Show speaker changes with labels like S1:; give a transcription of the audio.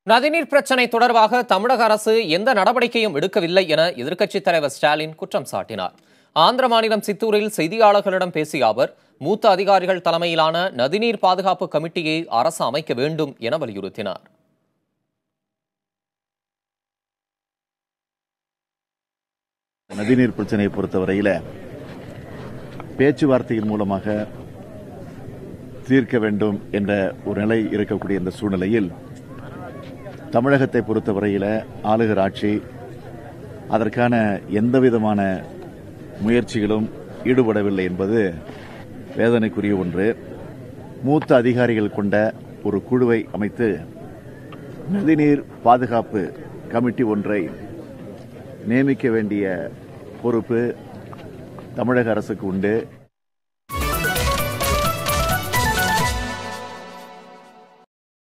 S1: நதிநீர் பிரச்சினை தொடர்பாக தமிழக அரசு எந்த நடவடிக்கையும் எடுக்கவில்லை என எதிர்க்கட்சித் தலைவர் ஸ்டாலின் குற்றம் சாட்டினார். ஆந்திர மாநிலம் சித்தூரில் செய்தியாளர்களிடம் பேசிய அவர், மூத்த அதிகாரிகள் தலைமையிலான நதிநீர் பாதுகாப்பு கமிட்டியை அரசு அமைக்க வேண்டும் என வலியுறுத்தினார்.
S2: நதிநீர் பிரச்சனையை பொறுத்தவரையில் பேச்சுவார்த்தையின் மூலமாக தீர்க்க வேண்டும் என்ற ஒரு நிலை இருக்கக்கூடிய இந்த சூழ்நிலையில் தமிழகத்தை பொறுத்தவரையில் ஆளுகிற ஆட்சி அதற்கான எந்தவிதமான முயற்சிகளும் ஈடுபடவில்லை என்பது வேதனைக்குரிய ஒன்று. மூத்த அதிகாரிகள் கொண்ட ஒரு குழுவை அமைத்து நதிநீர் பாதுகாப்பு கமிட்டி ஒன்றை நியமிக்க வேண்டிய பொறுப்பு தமிழக அரசுக்கு உண்டு.